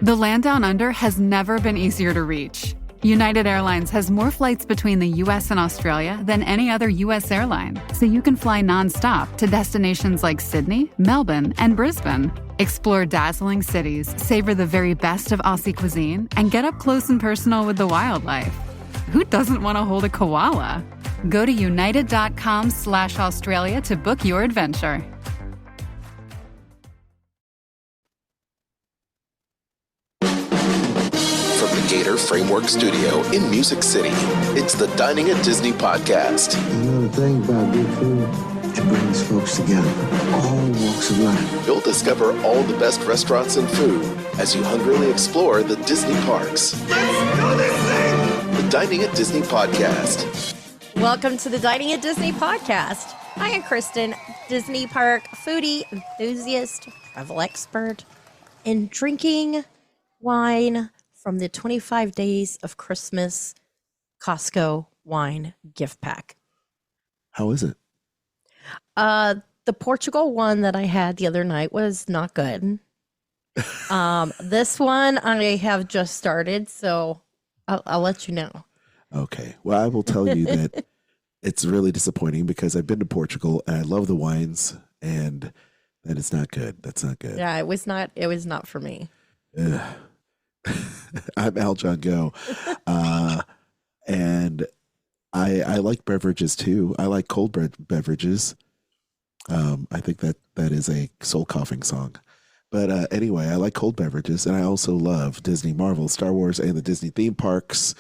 The land down under has never been easier to reach. United Airlines has more flights between the U.S. and Australia than any other U.S. airline, so you can fly nonstop to destinations like Sydney, Melbourne, and Brisbane. Explore dazzling cities, savor the very best of Aussie cuisine, and get up close and personal with the wildlife. Who doesn't want to hold a koala? Go to united.com/Australia to book your adventure. From the Gator Framework Studio in Music City, it's the Dining at Disney podcast. You know the thing about good food? It brings folks together, all walks of life. You'll discover all the best restaurants and food as you hungrily explore the Disney parks. Let's do this thing! The Dining at Disney podcast. Welcome to the Dining at Disney podcast. I am Kristen, Disney park foodie, enthusiast, travel expert, and drinking wine from the 25 Days of Christmas Costco wine gift pack. How is it? The Portugal one that I had the other night was not good. This one I have just started, so I'll let you know. Okay. Well, I will tell you that it's really disappointing because I've been to Portugal and I love the wines, and that is not good. That's not good. Yeah, it was not for me. Ugh. I'm Al John Go. And I like beverages too. I like cold beverages. I think that is a soul coughing song. But anyway, I like cold beverages, and I also love Disney, Marvel, Star Wars, and the Disney theme parks.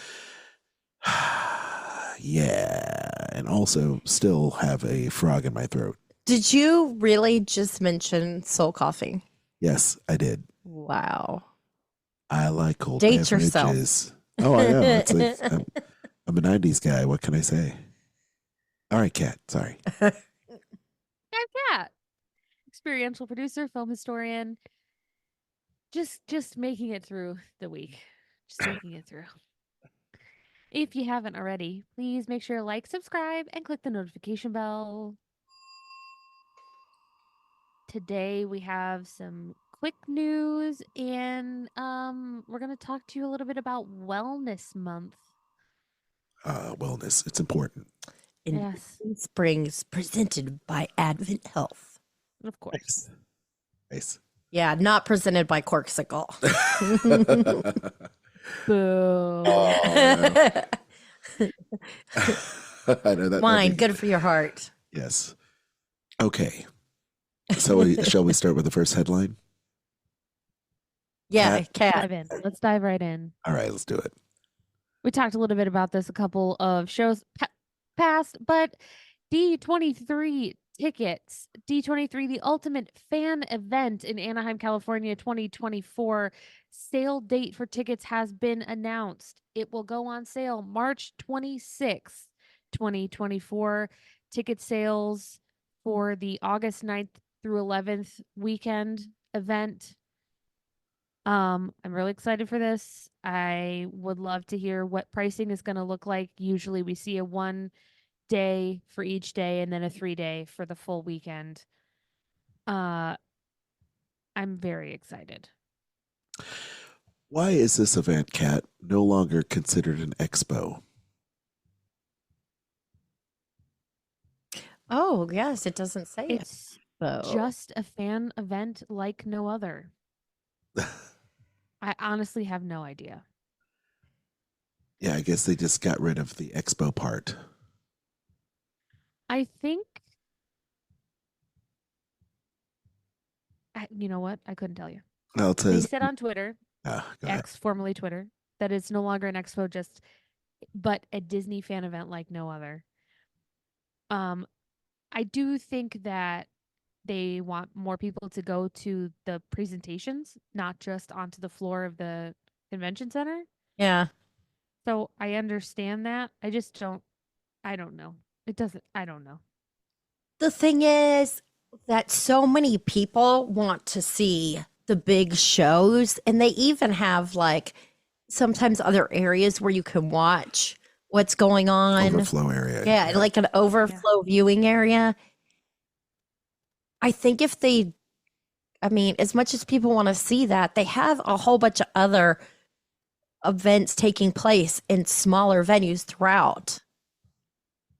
Yeah. And also still have a frog in my throat. Did you really just mention soul coughing? Yes, I did. Wow. I like cold Date beverages. yourself. Oh, I am. It's like, I'm a 90s guy. What can I say? All right, Kat. Sorry. I'm Kat, experiential producer, film historian. Just making it through the week. Just making it through. If you haven't already, please make sure to like, subscribe, and click the notification bell. Today we have some quick news, and we're going to talk to you a little bit about Wellness Month. Wellness. It's important. Yes. Springs presented by Advent Health. Of course. Nice. Yeah, not presented by Corksicle. Boo. I know that. Wine, good for your heart. Yes. Okay. So shall we start with the first headline? Yeah, Cat. Dive in. Let's dive right in. All right, let's do it. We talked a little bit about this a couple of shows past, but D23 tickets, D23, the ultimate fan event in Anaheim, California, 2024. Sale date for tickets has been announced. It will go on sale March 26th, 2024. Ticket sales for the August 9th through 11th weekend event. I'm really excited for this. I would love to hear what pricing is going to look like. Usually we see a 1 day for each day and then a 3-day for the full weekend. I'm very excited. Why is this event, Kat, no longer considered an expo? Oh, yes, it doesn't say It's expo. just a fan event like no other. I honestly have no idea. Yeah, I guess they just got rid of the expo part. I think, you know what? I couldn't tell you. No, it They says, said on Twitter, go ahead. X, formerly Twitter, that it's no longer an expo, but a Disney fan event like no other. I do think that they want more people to go to the presentations, not just onto the floor of the convention center. Yeah. So I understand that. I don't know. I don't know. The thing is that so many people want to see the big shows, and they even have like sometimes other areas where you can watch what's going on. Overflow area. Yeah, like an overflow viewing area. I think if they I mean, as much as people want to see that, they have a whole bunch of other events taking place in smaller venues throughout,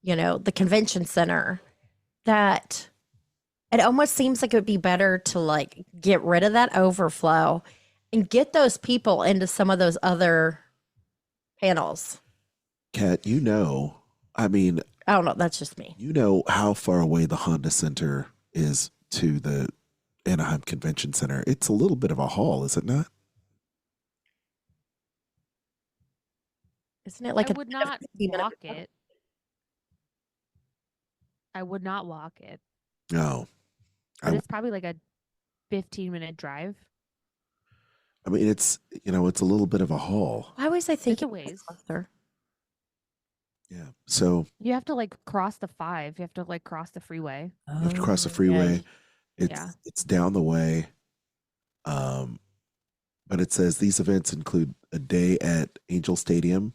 the convention center, that it almost seems like it would be better to like get rid of that overflow and get those people into some of those other panels. Kat, I mean, I don't know. That's just me. you know how far away the Honda Center is to the Anaheim Convention Center. It's a little bit of a haul, is it not? Isn't it like I a would not 50-minute walk it. I would not walk it. No. But I, it's probably like a 15-minute drive. I mean, it's a little bit of a haul. Why was I thinking a ways. closer? Yeah. So You have to like cross the 5. You have to like cross the freeway. you have to cross the Oh, freeway. yeah. It's down the way. But it says these events include a day at Angel Stadium.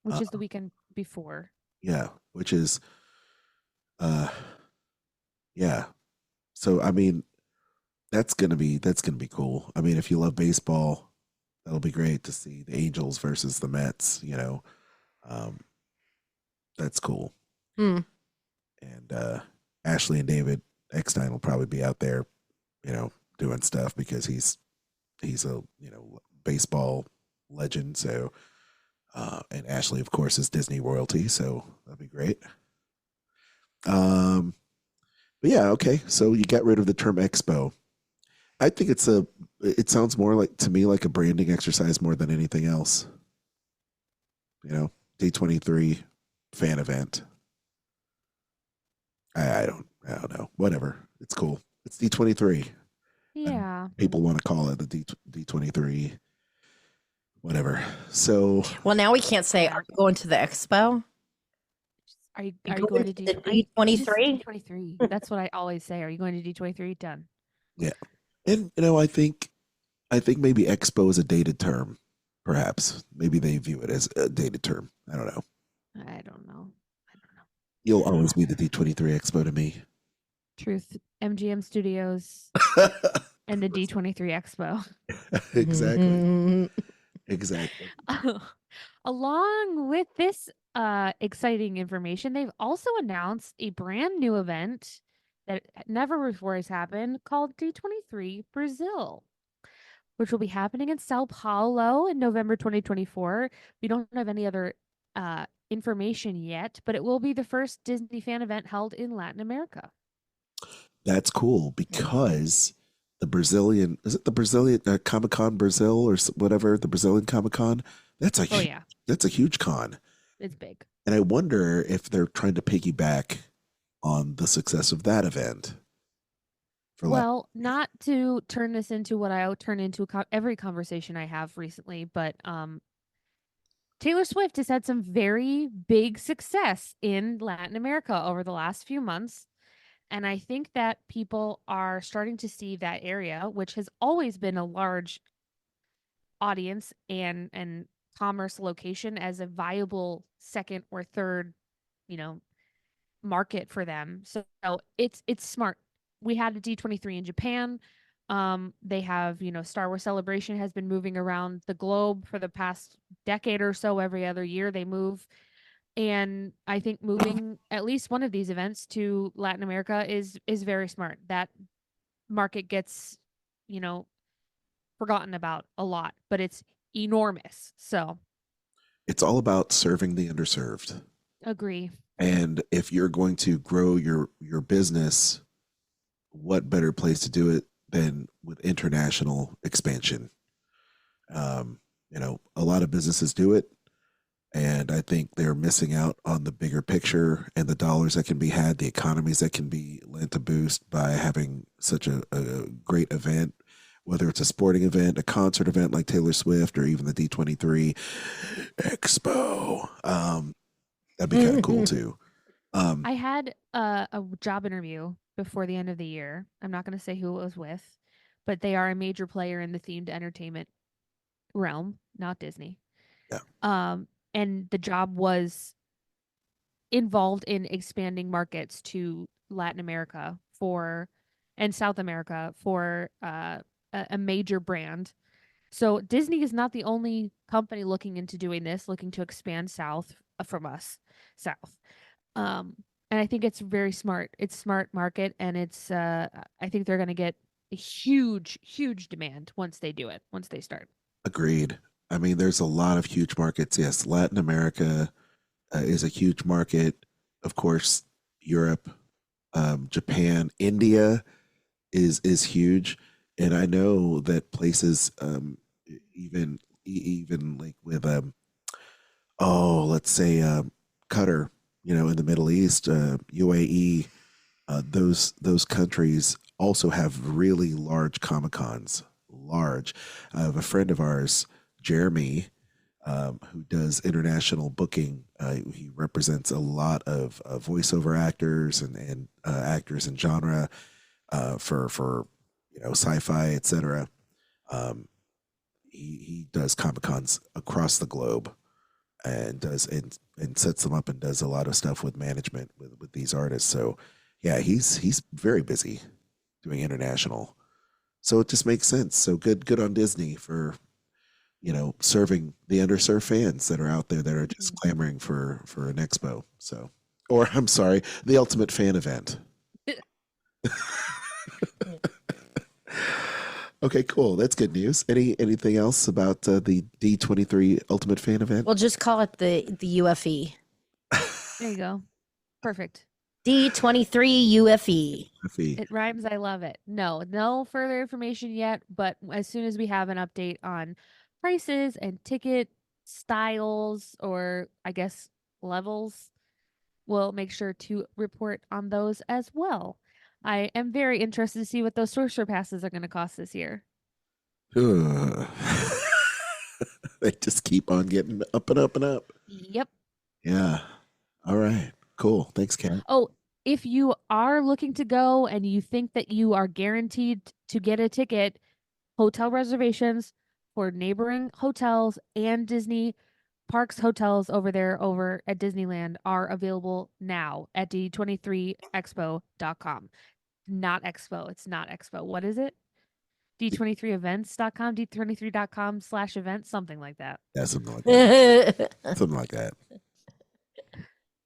Which is the weekend before. Yeah, which is yeah. So I mean, that's gonna be cool. I mean, if you love baseball, that'll be great to see the Angels versus the Mets, That's cool. Hmm. And Ashley and David Eckstein will probably be out there, doing stuff because he's a baseball legend. So and Ashley, of course, is Disney royalty, so that'd be great. But yeah, okay. So you got rid of the term expo. I think it sounds more like to me like a branding exercise more than anything else. D23 fan event. I don't know. Whatever. It's cool. It's D23. Yeah. People want to call it the D23. Whatever. So Well, now we can't say, are you going to the expo? Are you You going to going to the D23? D23? D23. That's what I always say. Are you going to D23? Done. yeah. And I think maybe expo is a dated term. Perhaps. Maybe they view it as a dated term. I don't know. I don't know. You'll always be the D23 expo to me. Truth. MGM Studios and the D23 Expo. Exactly. Mm-hmm. Exactly. Along with this exciting information, they've also announced a brand new event that never before has happened called D23 Brazil, which will be happening in Sao Paulo in November 2024. We don't have any other information yet, but it will be the first Disney fan event held in Latin America. That's cool because the Brazilian Comic-Con Brazil or whatever, the Brazilian Comic-Con, that's a huge con. It's big. And I wonder if they're trying to piggyback on the success of that event. Well, not to turn this into what I turn into every conversation I have recently, but Taylor Swift has had some very big success in Latin America over the last few months. And I think that people are starting to see that area, which has always been a large audience and commerce location, as a viable second or third, market for them. So it's smart. We had a D23 in Japan. They have, Star Wars Celebration has been moving around the globe for the past decade or so. Every other year they move. And I think moving at least one of these events to Latin America is very smart. That market gets, forgotten about a lot, but it's enormous. So it's all about serving the underserved. agree. And if you're going to grow your business, what better place to do it than with international expansion? A lot of businesses do it. And I think they're missing out on the bigger picture and the dollars that can be had, the economies that can be lent a boost by having such a great event, whether it's a sporting event, a concert event like Taylor Swift, or even the D23 Expo. That'd be kind of cool too. I had a job interview before the end of the year. I'm not going to say who it was with, but they are a major player in the themed entertainment realm, not Disney. Yeah. And the job was involved in expanding markets to Latin America for and South America for a major brand. So Disney is not the only company looking into doing this, looking to expand south from us, south. And I think it's very smart. It's smart market, and it's I think they're going to get a huge, huge demand once they do it, once they start. Agreed. I mean, there's a lot of huge markets. Yes, Latin America is a huge market. Of course, Europe, Japan, India is huge, and I know that places, even like with let's say Qatar, in the Middle East, UAE, those countries also have really large Comic Cons. Large. I have a friend of ours, Jeremy, who does international booking. He represents a lot of voiceover actors and actors in genre for sci-fi, etc. He does Comic Cons across the globe and sets them up and does a lot of stuff with management with these artists. So yeah, he's very busy doing international. So it just makes sense. So good on Disney for serving the underserved fans that are out there that are just clamoring for an expo. So, or I'm sorry, the ultimate fan event. Okay, cool. That's good news. Anything else about the D23 Ultimate Fan event? We'll just call it the UFE. There you go. Perfect. D23 UFE. It rhymes. I love it. No further information yet, but as soon as we have an update on prices and ticket styles, or I guess levels, we'll make sure to report on those as well. I am very interested to see what those sorcerer passes are going to cost this year. They just keep on getting up and up and up. Yep. Yeah. All right. Cool. Thanks, Kat. Oh, if you are looking to go and you think that you are guaranteed to get a ticket, hotel reservations for neighboring hotels and Disney Parks hotels over at Disneyland are available now at d23expo.com. Not expo. It's not expo. What is it? d23events.com, d23.com/events, something like that. Yeah, something like that. Something like that.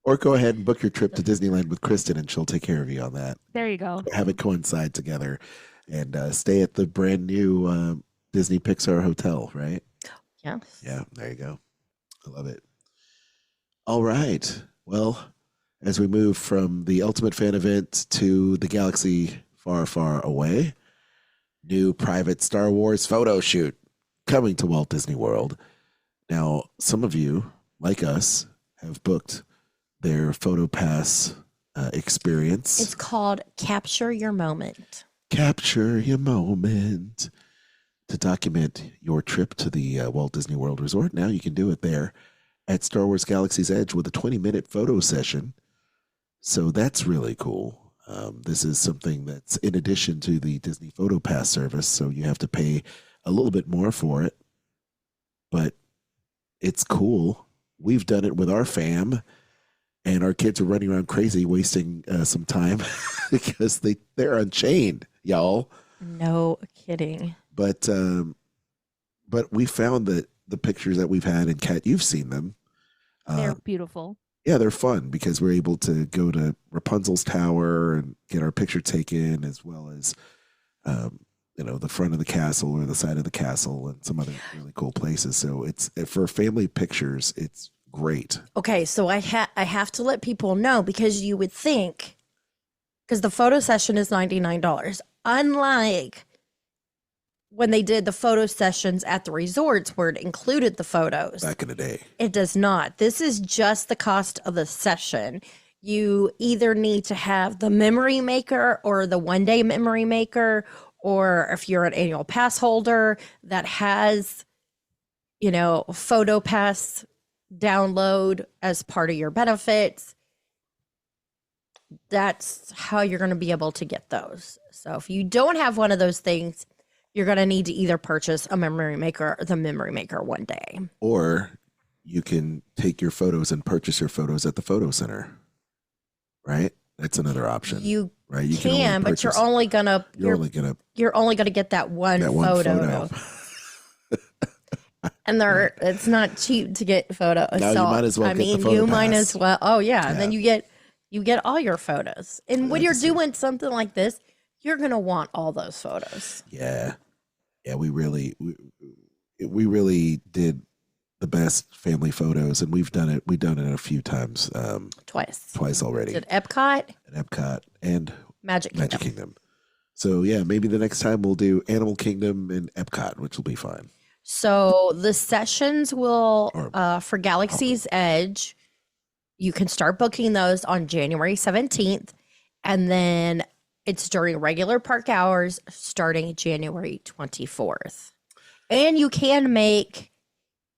Or go ahead and book your trip to Disneyland with Kristen, and she'll take care of you on that. There you go. Have it coincide together, and stay at the brand new Disney Pixar hotel, right? Yeah. Yeah, there you go. I love it. All right. Well, as we move from the Ultimate Fan event to the galaxy far, far away, new private Star Wars photo shoot coming to Walt Disney World. Now, some of you, like us, have booked their Photo Pass experience. It's called Capture Your Moment. Capture your moment. To document your trip to the Walt Disney World Resort. Now you can do it there at Star Wars Galaxy's Edge with a 20-minute photo session. So that's really cool. This is something that's in addition to the Disney Photo Pass service, so you have to pay a little bit more for it. But it's cool. We've done it with our fam, and our kids are running around crazy, wasting some time because they're unchained, y'all. No kidding. But we found that the pictures that we've had, and Kat, you've seen them. They're beautiful. Yeah, they're fun because we're able to go to Rapunzel's tower and get our picture taken, as well as the front of the castle or the side of the castle and some other really cool places. So it's for family pictures. It's great. Okay, so I have to let people know, because you would think, because the photo session is $99, unlike when they did the photo sessions at the resorts where it included the photos. Back in the day. It does not. This is just the cost of the session. You either need to have the memory maker or the one-day memory maker, or if you're an annual pass holder that has, Photo Pass download as part of your benefits, that's how you're going to be able to get those. So if you don't have one of those things, you're going to need to either purchase a memory maker or the memory maker one day. Or you can take your photos and purchase your photos at the photo center, right? That's another option. You right? You can, but you're only gonna get that one photo. And it's not cheap to get photos. No, so, you might as well. You might as well. Oh yeah. And then you get all your photos. And when you're doing something like this, you're gonna want all those photos. Yeah, we really did the best family photos, and we've done it a few times. Twice already. At Epcot and Magic Kingdom. So yeah, maybe the next time we'll do Animal Kingdom and Epcot, which will be fine. So the sessions will for Galaxy's Edge, you can start booking those on January 17th, and then it's during regular park hours starting January 24th. And you can make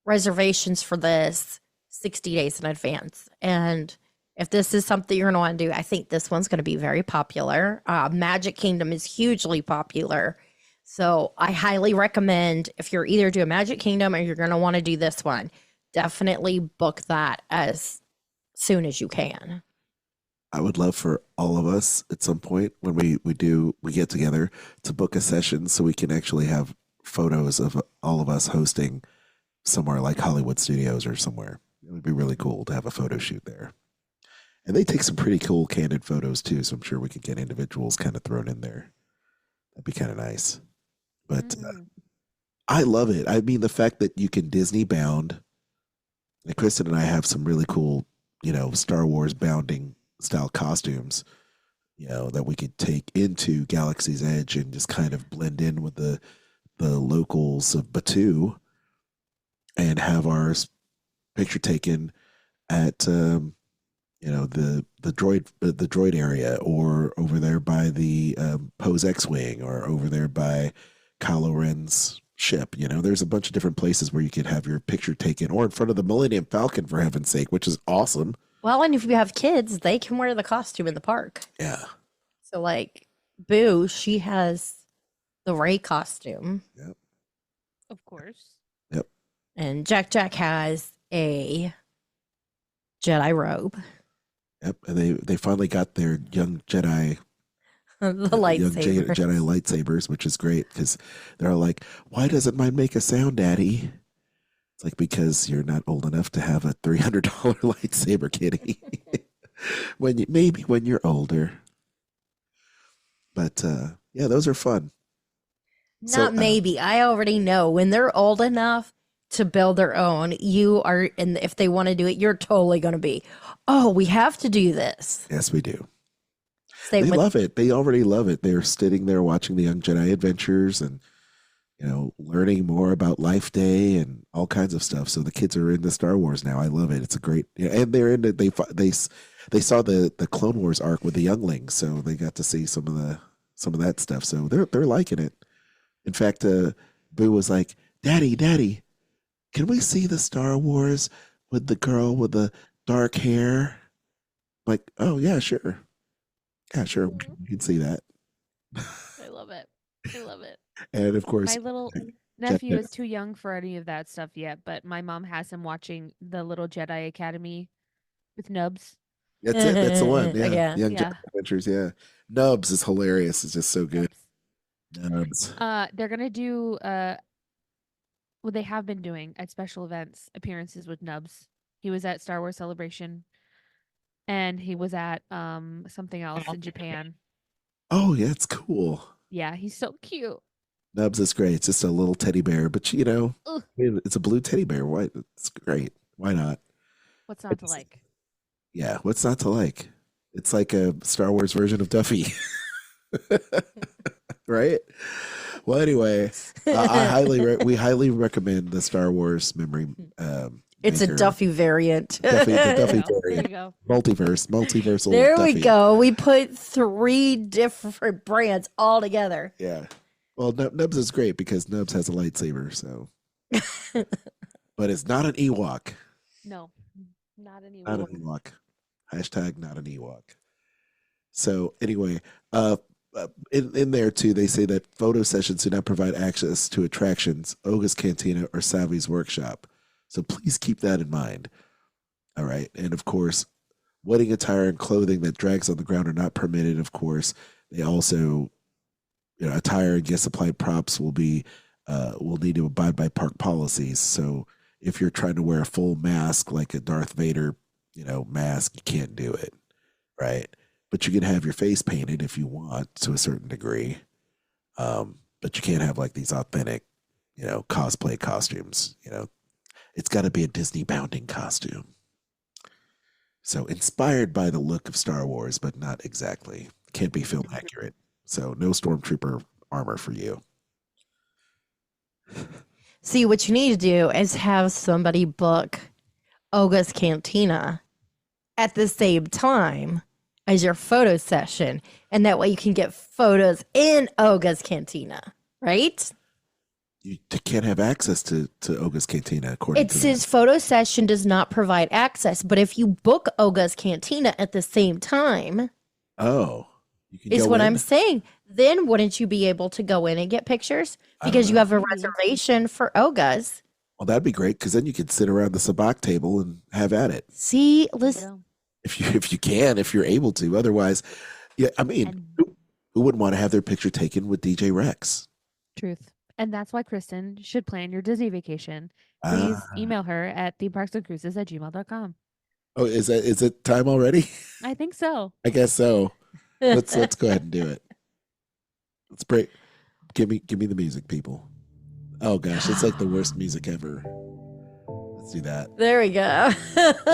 reservations for this 60 days in advance. And if this is something you're going to want to do, I think this one's going to be very popular. Magic Kingdom is hugely popular. So I highly recommend, if you're either doing Magic Kingdom or you're going to want to do this one, definitely book that as soon as you can. I would love for all of us at some point when we get together to book a session so we can actually have photos of all of us hosting somewhere like Hollywood Studios or somewhere. It would be really cool to have a photo shoot there. And they take some pretty cool candid photos too, so I'm sure we could get individuals kind of thrown in there. That'd be kind of nice. But I love it. I mean, the fact that you can Disney bound, and Kristen and I have some really cool, Star Wars bounding style costumes, that we could take into Galaxy's Edge and just kind of blend in with the locals of Batuu and have our picture taken at, the droid area, or over there by the Poe's X-Wing, or over there by Kylo Ren's ship. There's a bunch of different places where you could have your picture taken, or in front of the Millennium Falcon, for heaven's sake, which is awesome. Well, and if you have kids, they can wear the costume in the park. Yeah. So like Boo, she has the Rey costume. Yep. Of course. Yep. And Jack has a Jedi robe. Yep. And they finally got their young Jedi lightsabers. Jedi lightsabers, which is great because they're all like, "Why doesn't mine make a sound, Daddy?" It's like, because you're not old enough to have a $300 lightsaber, kitty. Maybe when you're older. But yeah, those are fun. Maybe. I already know when they're old enough to build their own, you are, and if they want to do it, you're totally going to be, oh, we have to do this. Yes, we do. They love it. They already love it. They're sitting there watching the Young Jedi Adventures and, learning more about Life Day and all kinds of stuff. So the kids are into Star Wars now. I love it. It's a great, and they're into, they saw the Clone Wars arc with the younglings, so they got to see some of that stuff. So they're liking it. In fact, Boo was like, Daddy, can we see the Star Wars with the girl with the dark hair? Like, oh yeah, sure. Yeah, sure. We can see that. I love it. And of course, my little nephew is too young for any of that stuff yet, but my mom has him watching the Little Jedi Academy with Nubs. That's it. That's the one. Yeah. Young Yeah. Jedi Adventures. Yeah. Nubs is hilarious. It's just so good. Nubs. They're gonna do what they have been doing at special events appearances with Nubs. He was at Star Wars Celebration, and he was at something else in Japan. Oh yeah, it's cool. Yeah, he's so cute. Nubs is great. It's just a little teddy bear, but Ugh. it's a blue teddy bear. Why? It's great. Why not? What's not to like? Yeah, what's not to like? It's like a Star Wars version of Duffy. Right? Well, anyway, we highly recommend the Star Wars memory. It's a Duffy variant. The Duffy There you variant. go. Multiversal. There Duffy. we go. We put 3 different brands all together. Yeah. Well, Nubs is great because Nubs has a lightsaber, so. But it's not an Ewok. No, not anymore. Not an Ewok. Hashtag not an Ewok. So anyway, in there too, they say that photo sessions do not provide access to attractions, Oga's Cantina, or Savi's Workshop. So please keep that in mind. All right. And of course, wedding attire and clothing that drags on the ground are not permitted, of course. They also, attire and guest supplied props will need to abide by park policies. So if you're trying to wear a full mask like a Darth Vader, mask, you can't do it, right? But you can have your face painted if you want to a certain degree. But you can't have like these authentic, cosplay costumes. It's got to be a Disney bounding costume. So inspired by the look of Star Wars, but not exactly. Can't be film accurate. So no Stormtrooper armor for you. See, what you need to do is have somebody book Olga's Cantina at the same time as your photo session. And that way you can get photos in Olga's Cantina, right? You can't have access to Olga's Cantina, according It to says photo session does not provide access. But if you book Olga's Cantina at the same time, you can is go what in. I'm saying, then wouldn't you be able to go in and get pictures? I don't Because you know. have a reservation for Olga's. Well, that'd be great because then you could sit around the sabacc table and have at it. See, listen. If you're able to. Otherwise, yeah, I mean, And- who wouldn't want to have their picture taken with DJ Rex? Truth. And that's why Kristen should plan your Disney vacation. Please Ah. email her at themeparksandcruises@gmail.com. Oh, is it time already? I think so. I guess so. Let's go ahead and do it. Let's break. Give me the music, people. Oh gosh, it's like the worst music ever. Let's do that. There we go.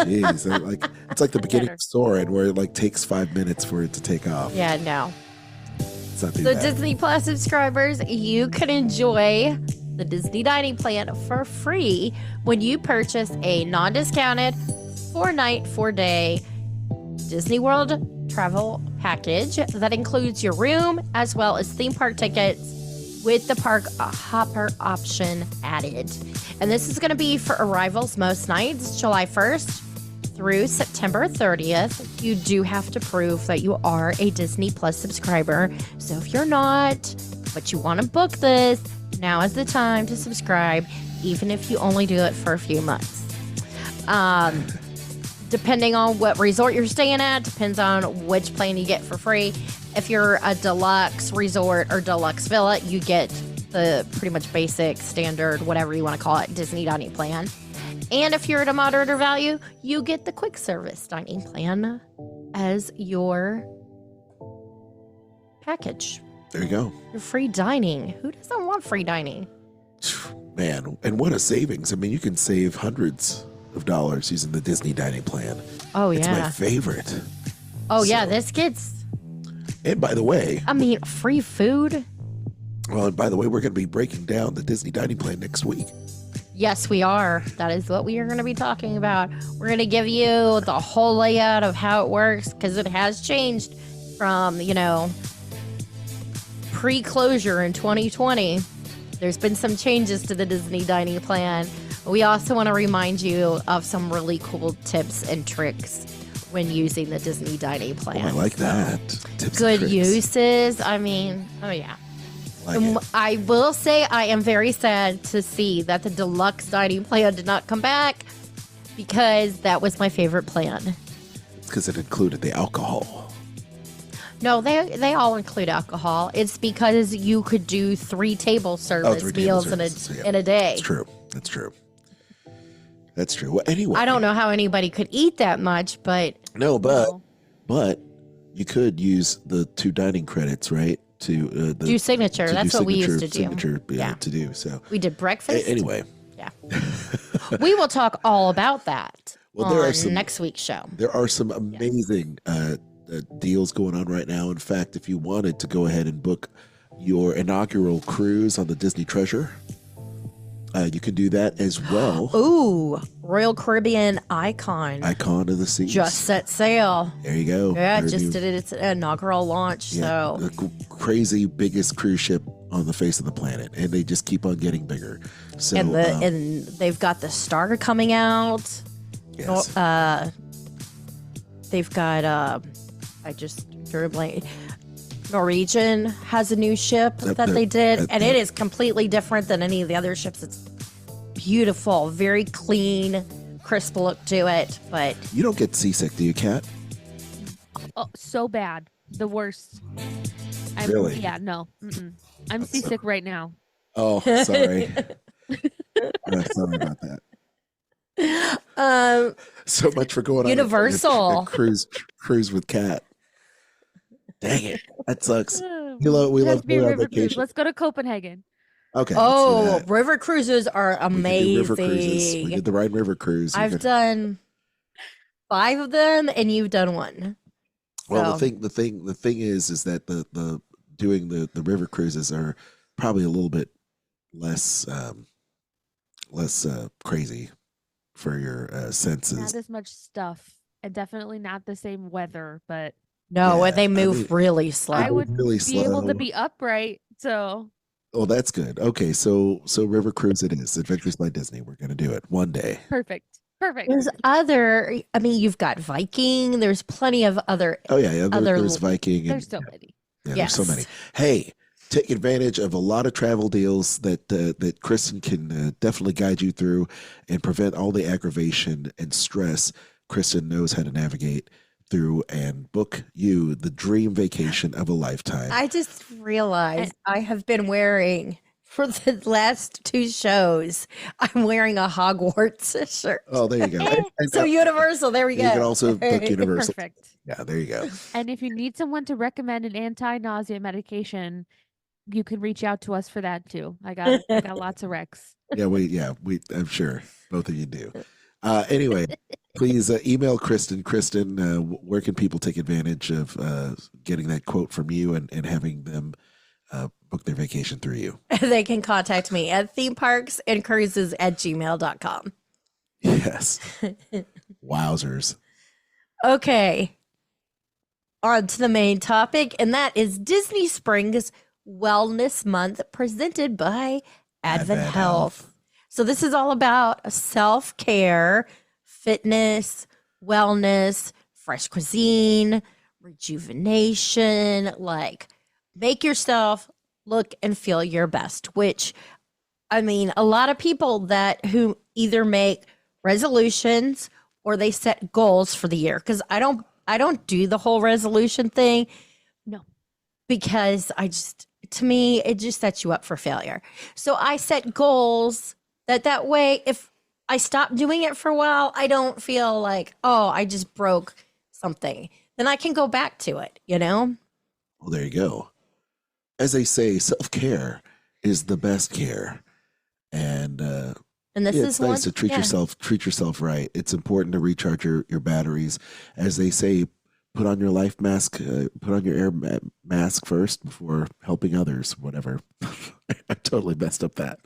Jeez, it's like the beginning Better. of Soarin', where it takes 5 minutes for it to take off. Yeah, no. It's not too So bad. Disney Plus subscribers, you can enjoy the Disney Dining Plan for free when you purchase a non-discounted 4-night, 4-day Disney World travel package that includes your room as well as theme park tickets with the park hopper option added. And this is going to be for arrivals most nights, July 1st through September 30th. You do have to prove that you are a Disney Plus subscriber. So if you're not, but you want to book this, now is the time to subscribe, even if you only do it for a few months. Depending on what resort you're staying at, depends on which plan you get for free. If you're a deluxe resort or deluxe villa, you get the pretty much basic, standard, whatever you want to call it, Disney dining plan. And if you're at a moderate value, you get the quick service dining plan as your package. There you go. Your free dining. Who doesn't want free dining? Man, and what a savings. I mean, you can save hundreds of dollars using the Disney dining plan. Oh, It's my yeah. favorite. Oh, yeah. So- This gets, And by the way, free food. we're going to be breaking down the Disney dining plan next week. Yes, we are. That is what we are going to be talking about. We're going to give you the whole layout of how it works because it has changed from, pre-closure in 2020. There's been some changes to the Disney dining plan. We also want to remind you of some really cool tips and tricks when using the Disney dining plan. Oh, I like that. Tips and Good tricks. uses. I mean, oh yeah. Like it. I will say I am very sad to see that the deluxe dining plan did not come back because that was my favorite plan. It's because it included the alcohol. No, they all include alcohol. It's because you could do 3 table service 3 table meals services, yeah. in a day. That's true. That's true. That's true. Well, anyway. I don't know how anybody could eat that much, but No, but you could use the 2 dining credits, right? To do signature. to That's do what we used to do. signature, Yeah. to do. So We did breakfast. anyway, Yeah. We will talk all about that Well, there are on some- next week's show. there are some amazing deals going on right now. In fact, if you wanted to go ahead and book your inaugural cruise on the Disney Treasure, you can do that as well. Ooh, Royal Caribbean Icon Icon of the Seas. just set sail. There you go. Yeah, Their just new- did it. Its inaugural launch. yeah, So the crazy biggest cruise ship on the face of the planet, and they just keep on getting bigger. So and they've got the Star coming out. yes. They've got I just drew a blank. Norwegian has a new ship that they did, and it is completely different than any of the other ships. It's beautiful, very clean, crisp look to it. But You don't get seasick, do you, Kat? so bad. The worst. Really? Yeah, no. I'm seasick right now. Oh, sorry. Sorry about that. So much for going on Universal. a cruise with Kat. Dang it, that sucks. We It love has to be a going on river cruise. vacation. Let's go to Copenhagen. Okay. Oh, let's do that. river cruises are We can do amazing. river cruises. We did the Rhine River cruise. I've done 5 of them, and you've done 1. Well, So- the thing is that the doing the river cruises are probably a little bit less crazy for your senses. Not as much stuff, and definitely not the same weather. But No, Yeah, they I move mean, really slow. I would really be able slow. to be upright. So Oh, that's good. Okay, so river cruise it is. Adventures by Disney. We're gonna do it one day. perfect. There's you've got Viking. There's plenty of other. Oh yeah. There's Viking. And, There's so many. yeah, there's so Yes. many. Hey, take advantage of a lot of travel deals that Kristen can definitely guide you through and prevent all the aggravation and stress. Kristen knows how to navigate through and book you the dream vacation of a lifetime. I just realized I have been wearing for the last 2 shows. I'm wearing a Hogwarts shirt. Oh, there you go. And So Universal. There we you go. can also book Universal. Perfect. Yeah, there you go. And if you need someone to recommend an anti-nausea medication, you can reach out to us for that too. I got lots of recs. I'm sure both of you do. Anyway, please email Kristen. Kristen, where can people take advantage of getting that quote from you and having them book their vacation through you? They can contact me at themeparksandcruises@gmail.com. Yes. Wowzers. Okay. On to the main topic, and that is Disney Springs Wellness Month presented by Advent Health. So this is all about self-care, fitness, wellness, fresh cuisine, rejuvenation, like make yourself look and feel your best, which I mean, a lot of people who either make resolutions or they set goals for the year, because I don't do the whole resolution thing. No. Because to me, it just sets you up for failure. So I set goals that way, if I stop doing it for a while, I don't feel like, oh, I just broke something. Then I can go back to it, Well, there you go. As they say, self-care is the best care. And And this it's is nice to treat yeah. yourself right. It's important to recharge your batteries. As they say, put on your life mask, put on your air mask first before helping others, whatever. I totally messed up that.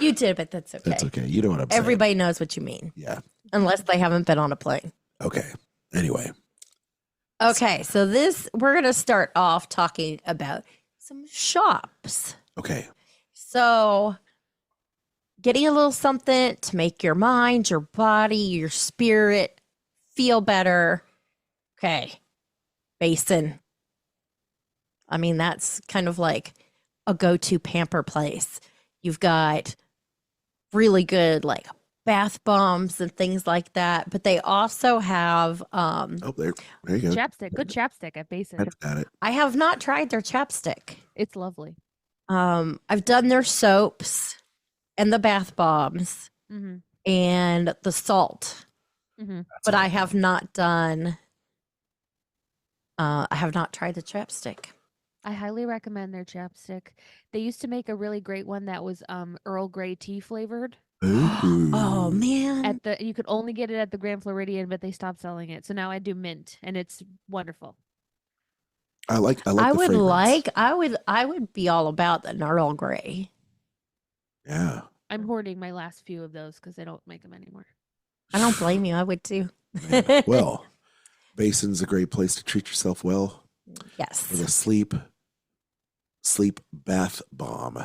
You did, but that's okay. That's okay. You know what I'm saying. Everybody knows what you mean, Yeah. unless they haven't been on a plane. Okay. Anyway. Okay, so we're going to start off talking about some shops. Okay. So, getting a little something to make your mind, your body, your spirit feel better. Okay, Basin. I mean, that's kind of like a go-to pamper place. You've got really good like bath bombs and things like that, but they also have Oh, there you go. Chapstick. Good chapstick at Basin. That's got it. I have not tried their chapstick. It's lovely. I've done their soaps and the bath bombs Mm-hmm. and the salt, Mm-hmm. but I have not done. I have not tried the chapstick. I highly recommend their chapstick. They used to make a really great one that was Earl Grey tea flavored. Ooh. Oh man! You could only get it at the Grand Floridian, but they stopped selling it. So now I do mint, and it's wonderful. I like I the would fragrance. I would be all about the Earl Grey. Yeah. I'm hoarding my last few of those because they don't make them anymore. I don't blame you. I would too. Man. Well, Basin's a great place to treat yourself well with Yes. a sleep bath bomb.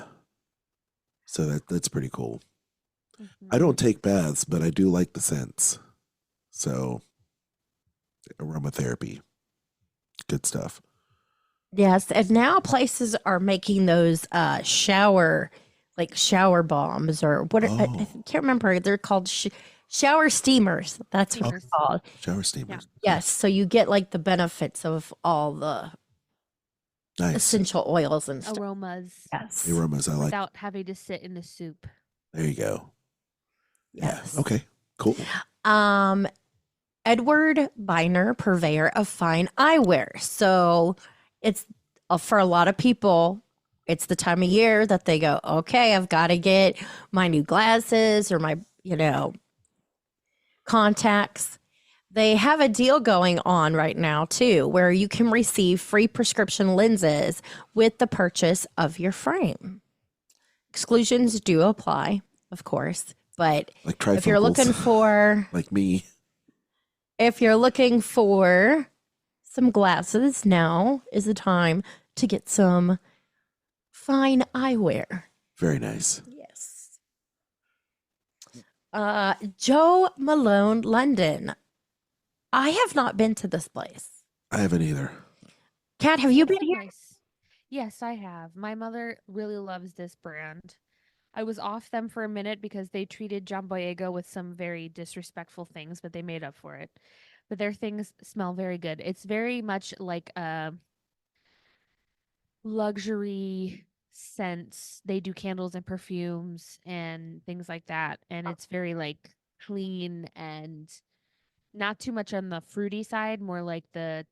So that's pretty cool. I don't take baths, but I do like the scents. So aromatherapy. Good stuff. Yes, and now places are making those shower bombs or what? I Oh. can't remember. They're called shower steamers. That's what Steamers. it's called. Shower steamers. Yes. So you get like the benefits of all the Nice. essential oils and stuff. Aromas Yes. The aromas I like. without having to sit in the soup. There you go. Yes. Yeah. Okay. Cool. Edward Biner, purveyor of fine eyewear. So it's for a lot of people, it's the time of year that they go, okay, I've got to get my new glasses or my, contacts. They have a deal going on right now too, where you can receive free prescription lenses with the purchase of your frame. Exclusions do apply, of course, but Like if you're looking trifocals. for Like me. if you're looking for some glasses, now is the time to get some fine eyewear. Very nice. Yes. Joe Malone, London. I have not been to this place. I haven't either. Kat, have you been here? Nice. Yes, I have. My mother really loves this brand. I was off them for a minute because they treated John Boyega with some very disrespectful things, but they made up for it. But their things smell very good. It's very much like a luxury scents. They do candles and perfumes and things like that. And it's very like clean and not too much on the fruity side, more like the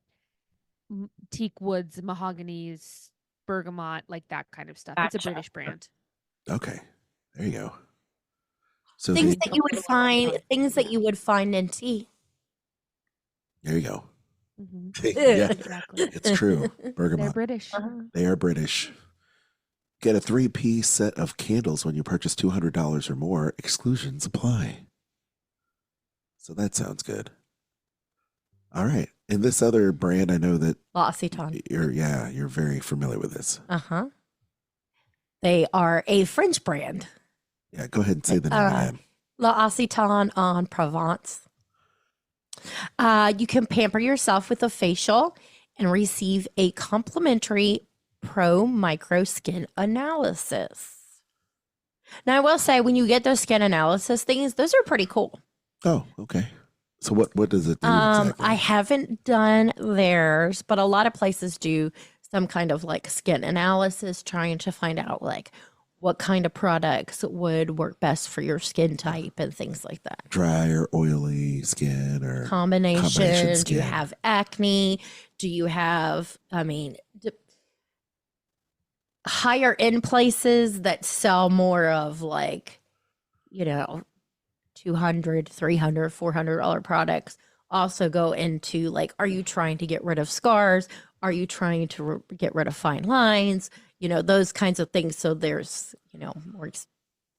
teak woods, mahoganies, bergamot, like that kind of stuff. It's a Gotcha. British brand. Okay. There you go. So Things they- that you would find in tea. there you go. Hmm Yeah, Exactly. it's true. They're Bergamot. British. They are British. Get a 3-piece set of candles when you purchase $200 or more. Exclusions apply. So that sounds good. All right. And this other brand, I know that L'Occitane. you're very familiar with this. Uh-huh. They are a French brand. Yeah, go ahead and say the name again. L'Occitane en Provence. You can pamper yourself with a facial and receive a complimentary pro micro skin analysis. Now, I will say, when you get those skin analysis things, those are pretty cool. Oh, okay. So what does it do exactly? I haven't done theirs, but a lot of places do some kind of like skin analysis, trying to find out like what kind of products would work best for your skin type and things like that. Dry or oily skin or Combination. Do you skin. have acne? Do you have, higher end places that sell more of like, $200, $300, $400 products also go into like, are you trying to get rid of scars? Are you trying to get rid of fine lines? Those kinds of things. So there's, more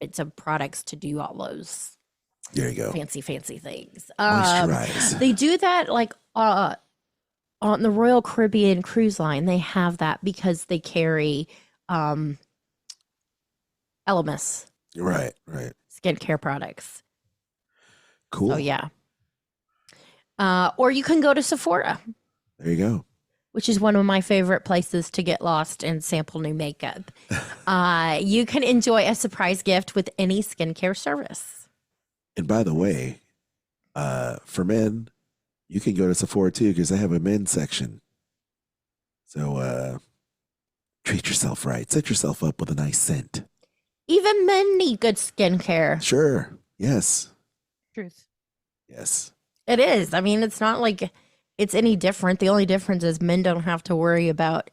expensive products to do all those There you go. fancy things. Moisturize. They do that like on the Royal Caribbean cruise line. They have that because they carry Elemis Right. skincare products. Cool. Oh yeah. Or you can go to Sephora, There you go. which is one of my favorite places to get lost and sample new makeup. You can enjoy a surprise gift with any skincare service. And by the way, for men, you can go to Sephora too because they have a men's section. So treat yourself right. Set yourself up with a nice scent. Even men need good skincare. Sure. Yes. Truth. Yes. It is. I mean, it's not like it's any different. The only difference is men don't have to worry about,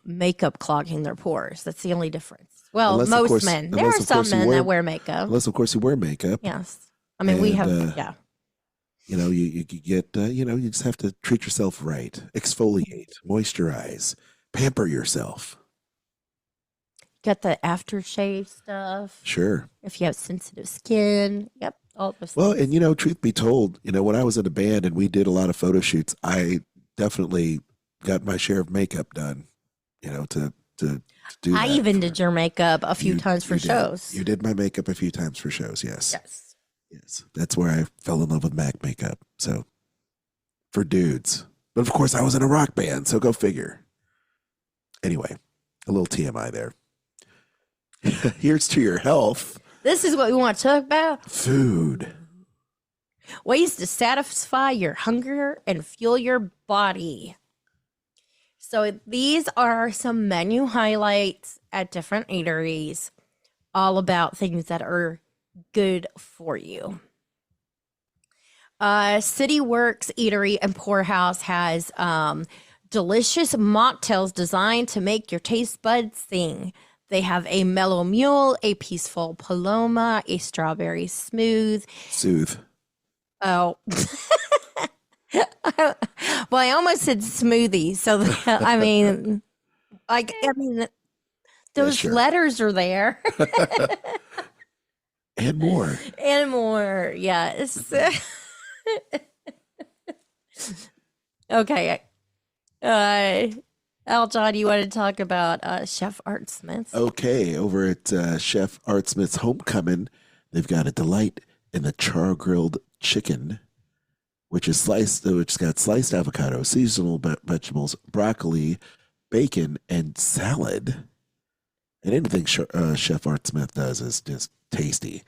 makeup clogging their pores. That's the only difference. Well, Unless, of most course- men. There unless, are of some course, you men wear- that wear makeup. Unless, of course, you wear makeup. Yes. I mean, we have, And, yeah. You get, you just have to treat yourself right. Exfoliate, moisturize, pamper yourself. Get the aftershave stuff. Sure. If you have sensitive skin. Yep. All those Well, things. and truth be told, when I was in a band and we did a lot of photo shoots, I definitely got my share of makeup done, to do I that even for- did your makeup a few times for you did. shows. You did my makeup a few times for shows, yes. Yes. Yes. That's where I fell in love with MAC makeup. So for dudes. But of course I was in a rock band, so go figure. Anyway, a little TMI there. Here's to your health. This is what we want to talk about. Food. Ways to satisfy your hunger and fuel your body. So these are some menu highlights at different eateries, all about things that are good for you. City Works Eatery and Poorhouse has delicious mocktails designed to make your taste buds sing. They have a mellow mule, a peaceful paloma, a strawberry smooth. Soothe. Oh. Well, I almost said smoothie. So, I mean, those sure. letters are there. And more. And more. Yes. Okay. Aljon, you want to talk about Chef Art Smith? Okay, over at Chef Art Smith's Homecoming, they've got a delight in the char grilled chicken, which got sliced avocado, seasonal vegetables, broccoli, bacon, and salad. And anything Chef Art Smith does is just tasty.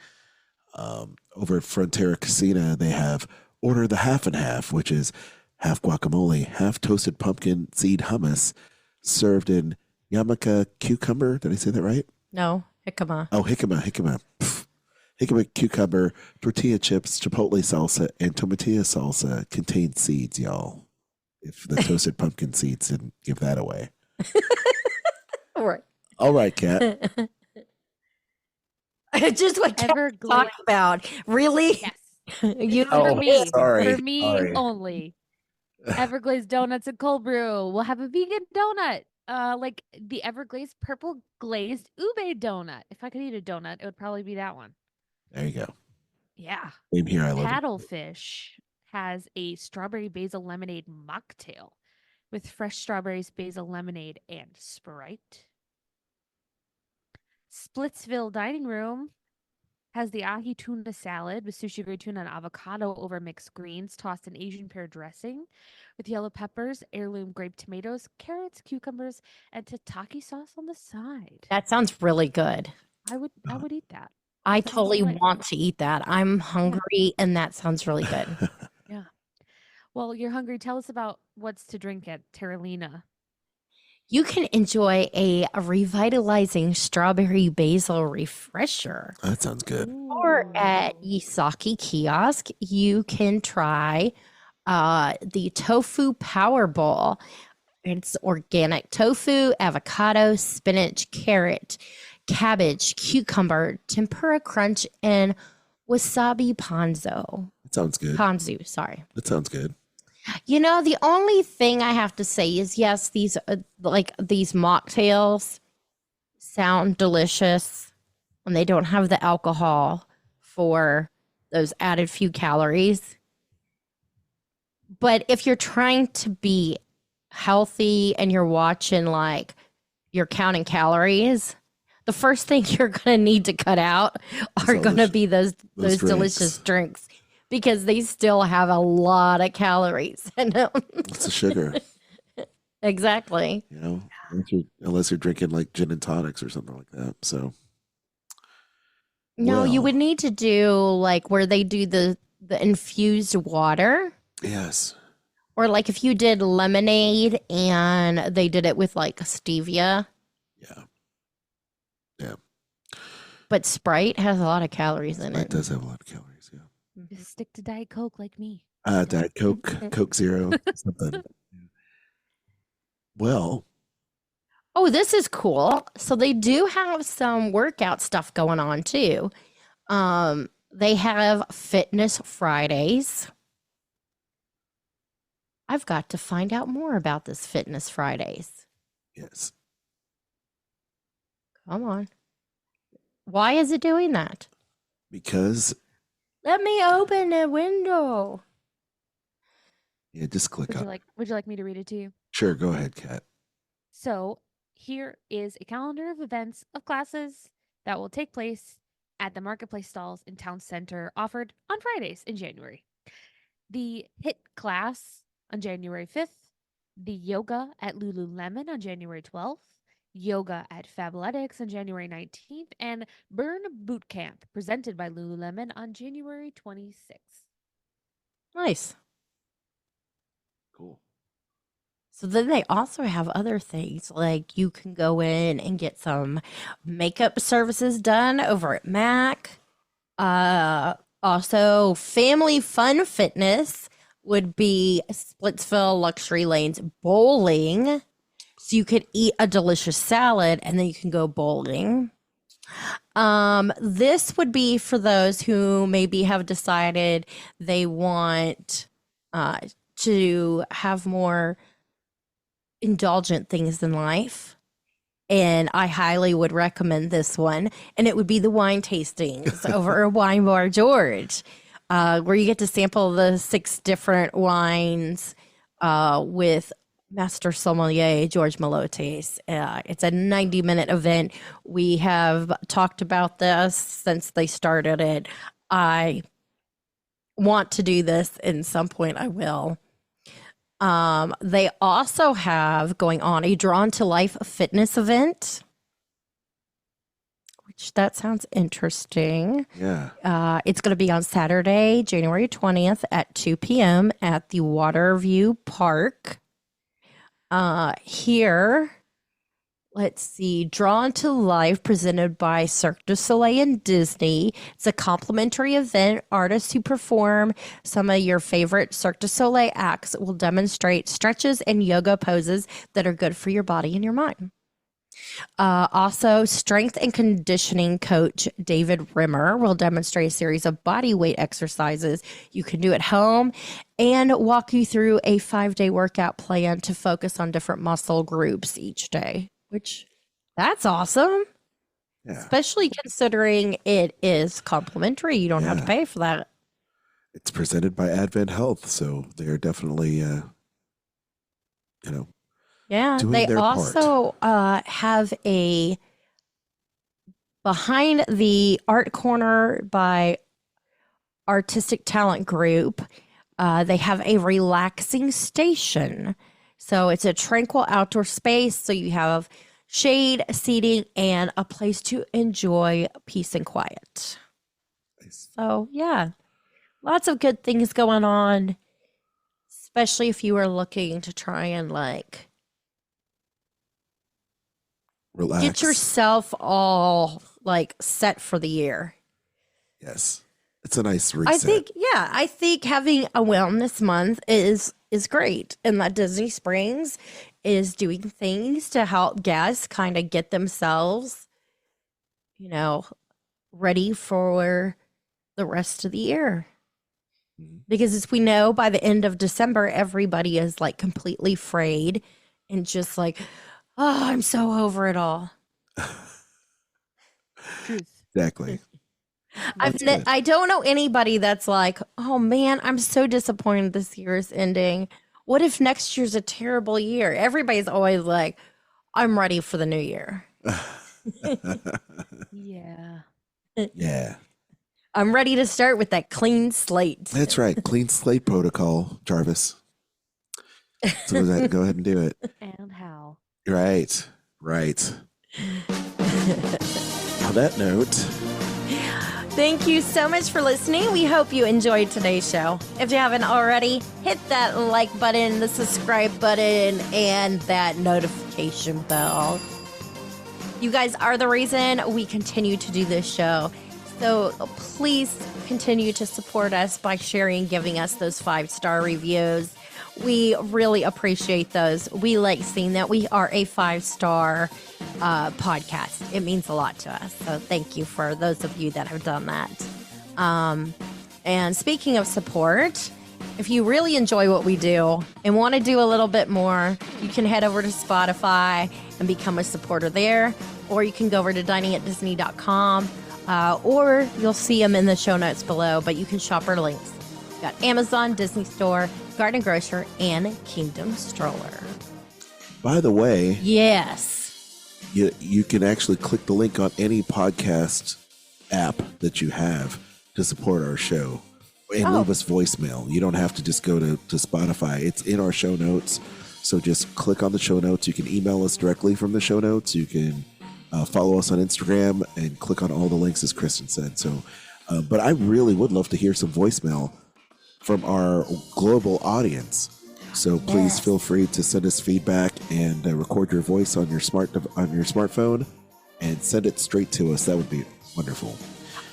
Over at Frontera Casina, they have Order the Half and Half, which is half guacamole, half toasted pumpkin seed hummus, served in Yamaka cucumber. Did I say that right? No, jicama. Oh, jicama. Pff. Jicama cucumber, tortilla chips, chipotle salsa, and tomatillo salsa contain seeds, y'all. If the toasted pumpkin seeds didn't give that away. All right, Kat. Just what Kat Everglades. talked about. Really? Yes. You For me. sorry. For me Sorry. only. Everglades Donuts and Cold Brew. We'll have a vegan donut. Like the Everglades purple glazed ube donut. If I could eat a donut, it would probably be that one. There you go. Yeah. Same here. I love it. Paddlefish has a strawberry basil lemonade mocktail with fresh strawberries, basil lemonade, and Sprite. Splitsville Dining Room has the ahi tuna salad with sushi grade tuna and avocado over mixed greens, tossed in Asian pear dressing with yellow peppers, heirloom grape tomatoes, carrots, cucumbers, and tataki sauce on the side. That sounds really good. I would eat that. I Sounds totally delightful. want to eat that. I'm hungry, and that sounds really good. Yeah. Well, you're hungry. Tell us about what's to drink at Terralina. You can enjoy a revitalizing strawberry basil refresher. That sounds good. Or at Yisaki Kiosk, you can try the Tofu Power Bowl. It's organic tofu, avocado, spinach, carrot, cabbage, cucumber, tempura crunch, and wasabi ponzu. That sounds good. Ponzu, sorry. That sounds good. You know, the only thing I have to say is, yes, these these mocktails sound delicious when they don't have the alcohol for those added few calories. But if you're trying to be healthy and you're watching, like, you're counting calories, the first thing you're going to need to cut out are all going to be those those delicious drinks, because they still have a lot of calories in them. It's the sugar, Exactly. you know, unless you're drinking like gin and tonics or something like that. So, No, you Well. would need to do like where they do the infused water, yes. or like if you did lemonade and they did it with like stevia. Yeah. But Sprite has a lot of calories in It it. does have a lot of calories. Yeah. Just stick to Diet Coke like me. Diet Coke, Coke Zero, something. Well, Oh, this is cool. So they do have some workout stuff going on too. They have Fitness Fridays. I've got to find out more about this Fitness Fridays. yes. Come on. Why is it doing that? Because, Let me open the window. yeah, just click on. Would you like me to read it to you? Sure, go ahead, Kat. So here is a calendar of events of classes that will take place at the marketplace stalls in town center, offered on Fridays in January. The HIT class on January 5th, the yoga at Lululemon on January 12th, Yoga at Fabletics on January 19th, and Burn Boot Camp presented by Lululemon on January 26th. Nice. Cool. So then they also have other things like you can go in and get some makeup services done over at MAC. Also, Family Fun Fitness would be Splitsville Luxury Lanes Bowling. So you could eat a delicious salad and then you can go bowling. This would be for those who maybe have decided they want to have more indulgent things in life, and I highly would recommend this one, and it would be the wine tastings over at Wine Bar George, where you get to sample the 6 different wines with Master Sommelier George Melotes. It's a 90-minute event. We have talked about this since they started it. I want to do this, and some point I will. They also have going on a Drawn to Life fitness event, which that sounds interesting. Yeah. It's going to be on Saturday, January 20th at 2 p.m. at the Waterview Park. Here, let's see, Drawn to Life presented by Cirque du Soleil and Disney. It's a complimentary event. Artists who perform some of your favorite Cirque du Soleil acts will demonstrate stretches and yoga poses that are good for your body and your mind. Also, strength and conditioning coach David Rimmer will demonstrate a series of body weight exercises you can do at home and walk you through a 5-day workout plan to focus on different muscle groups each day, which that's awesome. Yeah. Especially considering it is complimentary. You don't have to Yeah. pay for that. It's presented by Advent Health, so they're definitely, Yeah, doing they their part. also have a behind the art corner by Artistic Talent Group. They have a relaxing station. So it's a tranquil outdoor space. So you have shade, seating, and a place to enjoy peace and quiet. Nice. So yeah, lots of good things going on, especially if you are looking to try and like Relax. get yourself all like set for the year. Yes. It's a nice reset. I think having a wellness month is great, and that Disney Springs is doing things to help guests kind of get themselves, ready for the rest of the year. Mhm. Because as we know, by the end of December, everybody is like completely frayed and just like, oh, I'm so over it all. Truth. Exactly. I've That's good. I don't know anybody that's like, oh man, I'm so disappointed this year is ending. What if next year's a terrible year? Everybody's always like, I'm ready for the new year. Yeah. Yeah. I'm ready to start with that clean slate. That's right. Clean slate protocol, Jarvis. So go ahead and do it. And how? Right. Right. On that note, Thank you so much for listening. We hope you enjoyed today's show. If you haven't already, hit that like button, the subscribe button, and that notification bell. You guys are the reason we continue to do this show. So please continue to support us by sharing, giving us those 5-star reviews. We really appreciate those. We like seeing that we are a 5-star podcast. It means a lot to us. So thank you for those of you that have done that. And speaking of support, if you really enjoy what we do and want to do a little bit more, you can head over to Spotify and become a supporter there. Or you can go over to diningatdisney.com, or you'll see them in the show notes below, but you can shop our links. We've got Amazon, Disney Store, Garden Grocer, and Kingdom Stroller. by the way, Yes. you can actually click the link on any podcast app that you have to support our show and leave us voicemail. You don't have to just go to Spotify. It's in our show notes. So just click on the show notes. You can email us directly from the show notes. You can follow us on Instagram and click on all the links, as Kristen said. So, but I really would love to hear some voicemail from our global audience. So please feel free to send us feedback and record your voice on your smartphone and send it straight to us. That would be wonderful.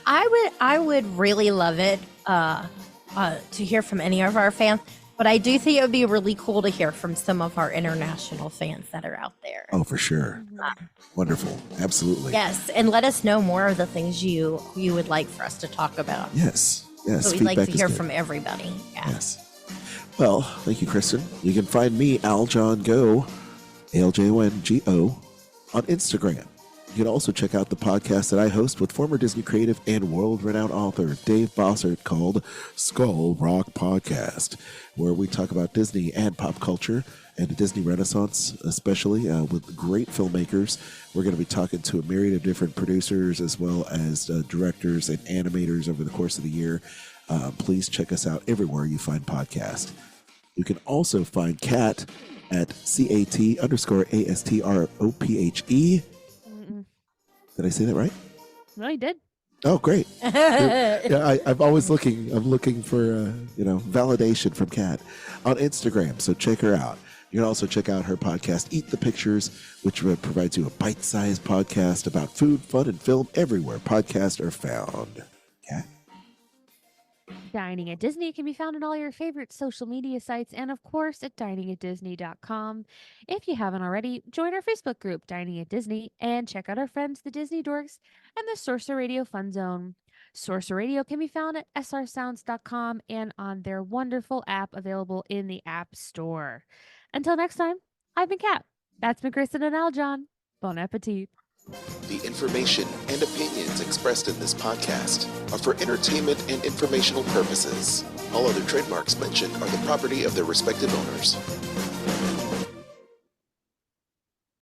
I would really love it to hear from any of our fans, but I do think it would be really cool to hear from some of our international fans that are out there. Oh, for sure. Wonderful. Absolutely. Yes, and let us know more of the things you would like for us to talk about. Yes. So we'd like to hear from everybody. Yeah. Yes. Well, thank you, Kristen. You can find me, AlJohnGo, ALJONGO, on Instagram. You can also check out the podcast that I host with former Disney creative and world-renowned author Dave Bossert called Skull Rock Podcast, where we talk about Disney and pop culture and the Disney Renaissance, especially with great filmmakers. We're going to be talking to a myriad of different producers as well as directors and animators over the course of the year. Please check us out everywhere you find podcasts. You can also find Kat at CAT_ASTROPHE. Did I say that right? No, you did. Oh, great. Yeah, I'm always looking for, validation from Kat on Instagram. So check her out. You can also check out her podcast, Eat the Pictures, which provides you a bite-sized podcast about food, fun, and film everywhere podcasts are found. Kat? Dining at Disney can be found on all your favorite social media sites and, of course, at diningatdisney.com. If you haven't already, join our Facebook group, Dining at Disney, and check out our friends, the Disney Dorks and the Sorcerer Radio Fun Zone. Sorcerer Radio can be found at srsounds.com and on their wonderful app available in the App Store. Until next time, I've been Kat. That's been Kristen and Aljon. Bon appetit. The information and opinions expressed in this podcast are for entertainment and informational purposes. All other trademarks mentioned are the property of their respective owners.